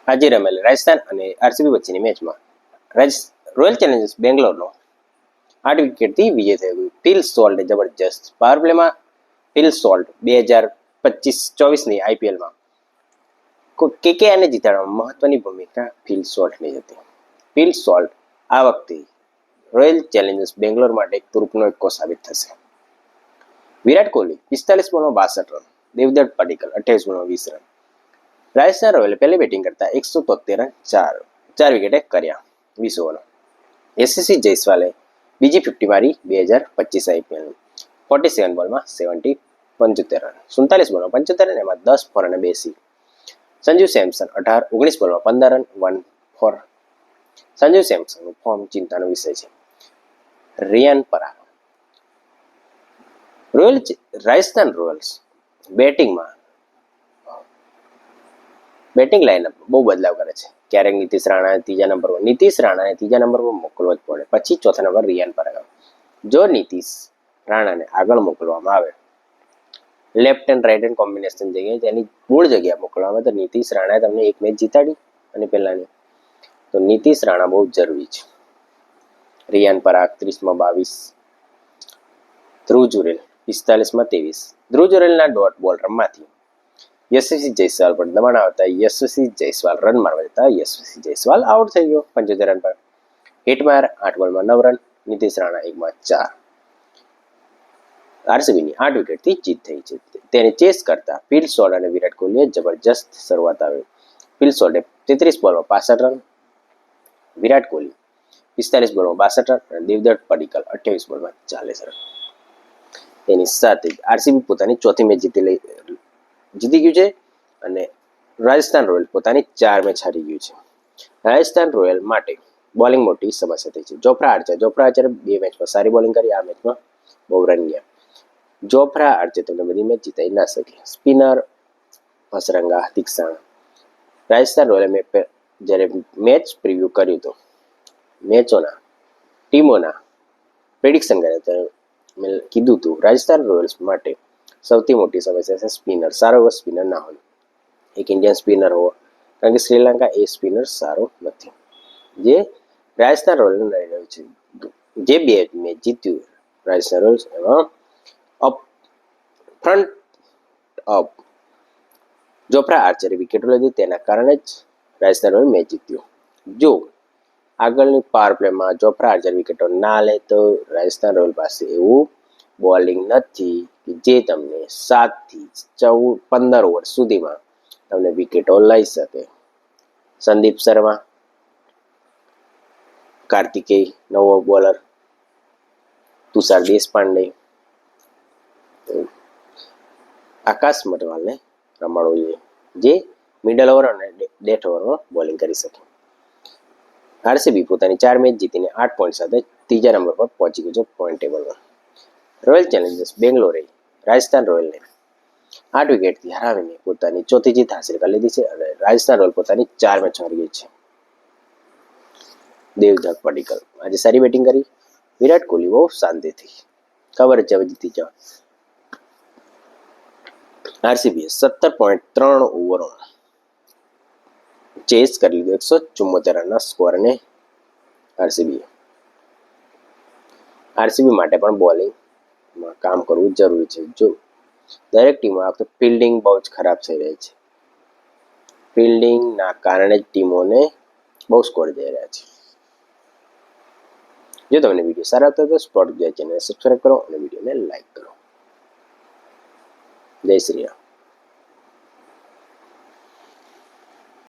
આજે રમેલી રાજસ્થાન અને આરસીબી વચ્ચેની મેચમાં રોયલ ચેલેન્જર્સ બેંગ્લોરનો 8 વિકેટથી વિજય થયો. ફિલ સોલ્ટે જબરજસ્ત પાવર પ્લેમાં ફિલ સોલ્ટ 2025-24ની આઈપીએલમાં કેકેઆરને જીતાડવામાં મહત્વની ભૂમિકા ફિલ સોલ્ટની હતી. ફિલ સોલ્ટ આ વખતે રોયલ ચેલેન્જર્સ બેંગ્લોર માટે એક તુર્કનો એક્કો સાબિત થશે. વિરાટ કોહલી 45 બોલમાં 62 રન, દેવદત્ત પડીકલ 28 બોલમાં 20 રન. રાજસ્થાન રોયલે પહેલી બેટિંગ કરતા 173 રન 4 વિકેટે કર્યા 20 ઓવર. યશસ્વી જયસ્વાલે બીજી 50 મારી 2025 આઈપીએલ 47 બોલમાં 75 રન, 47 બોલમાં 75 રન, એમાં 10 ફોર અને 2 સી. સંજુ સેમસન 19 બોલમાં 15 રન 1 ફોર. સંજુ સેમસનનું ફોર્મ ચિંતાનો વિષય છે. રિયાન પરાગ રાજસ્થાન રોયલ્સ બેટિંગ લાઇનઅપ બહુ બદલાવ કરે છે. ક્યારેક નીતિશ રાણાને ત્રીજા નંબર પર મોકલવો જ પડે, પછી ચોથા નંબર રિયાન પરાગ. જો નીતિશ રાણાને આગળ મોકલવામાં આવે, left and write hand combination જગ્યાએ તેની મૂળ જગ્યા મોકલવામાં, તો નીતિશ રાણાએ તમને એક મેચ જીતાડી અને પહેલાની, તો નીતિશ રાણા બહુ જરૂરી છે. રિયાન પરાગ 30માં 22, ધ્રુવ જુરેલ 45માં 23. ધ્રુવ જુરેલના ડોટ બોલ રમવાથી યશસ્વી જયસ્વાલ પર દબાણ આવતા યશસ્વી જયસ્વાલ રન મારવા જતા યશસ્વી જયસ્વાલ આઉટ થઈ ગયો 75 રન પર. હિટમાયર 8 બોલમાં 9 રન, નીતિશ રાણા 1માં 4. આરસીબીની 8 વિકેટથી જીત થઈ છે. તેને ચેસ કરતા ફિલ સોલ્ટ અને વિરાટ કોહલીએ જબરજસ્ત શરૂઆત આવી. ફિલ સોલ્ટે 33 બોલમાં 65 રન, વિરાટ કોહલી 45 બોલમાં 62 રન અને દેવદત્ત પડીકલ 28 બોલમાં 40 રન. તેની સાથે જ આરસીબી પોતાની ચોથી મેચ જીતી ગયું છે અને રાજસ્થાન રોયલ પોતાની 4 મેચ હારી ગયું છે. રાજસ્થાન રોયલ માટે બોલિંગ મોટી સમસ્યા થઈ છે. જોફ્રા આર્ચરે 2 મેચમાં સારી બોલિંગ કરી, આ મેચમાં બહુ રન ગયા. જોફ્રા આર્ચર તમને બધી મેચ જીતાઈ ના શકે. સ્પિનર હસરંગા તીક્ષણ. રાજસ્થાન રોયલે જ્યારે મેચ પ્રિવ્યૂ કર્યું હતું, ટીમોના પ્રેડિક્શન કર્યા ત્યારે મેં કીધું હતું રાજસ્થાન રોયલ્સ માટે સૌથી મોટી સમસ્યા છે સ્પિનર. સારો એવો સ્પિનર ના હોય, એક ઇન્ડિયન સ્પિનર હોવો, કારણ કે શ્રીલંકા એ સ્પિનર સારો નથી. જે રાજસ્થાન રોયલ્સ લઈ રહ્યું છે, જે 2 મેચ જીત્યું રાજસ્થાન રોયલ્સ, એમાં જોફ્રા આર્ચરે વિકેટો લીધી, તેના કારણે જ રાજસ્થાન રોયલ મેચ જીત્યું. જો આગળની પાવર પ્લેમાં જોફ્રા આર્ચર વિકેટો ના લે તો રાજસ્થાન રોયલ પાસે એવું બોલિંગ નથી કે જે તમને 7 થી 15 ઓવર સુધીમાં તમને વિકેટો લઈ શકે. સંદીપ શર્મા, કાર્તિકેય નવો બોલર, તુષાર દેશપાંડે, આકાશ મટવાલને રમાડવો જોઈએ, જે મિડલ ઓવર અને ડેથ ઓવરમાં બોલિંગ કરી શકે. આરસીબી પોતાની 4 મેચ જીતીને 8 પોઈન્ટ સાથે ત્રીજા નંબર પર પહોંચી ગયું છે પોઈન્ટ ટેબલમાં. રોયલ ચેલેન્જર્સ બેંગ્લોરે રાજસ્થાન રોયલને 8 વિકેટથી હરાવીને પોતાની ચોથી જીત હાંસલ કરી લીધી છે અને રાજસ્થાન રોયલ પોતાની 4 મેચ હારી ગઈ છે. દેવદત્ત પડીકલ આજે સારી બેટિંગ કરી. વિરાટ કોહલી બહુ શાંતિથી, ખબર છે હવે જીતી જવા. આરસીબીએ 17.3 ઓવરોમાં ચેસ કરી લીધો 174 રનના સ્કોર અને આરસીબી માટે પણ બોલિંગમાં કામ કરવું જરૂરી છે. જો દરેક ટીમો આ વખતે ફિલ્ડિંગ બહુ જ ખરાબ થઈ રહી છે. ફિલ્ડિંગના કારણે જ ટીમોને બહુ સ્કોર જઈ રહ્યા છે. જો તમને વિડીયો સારા લાગતો હોય તો સ્પોર્ટ ગુજરાત ચેનલને સબસ્ક્રાઈબ કરો અને વિડીયોને લાઈક કરો. જય શ્રી રામ.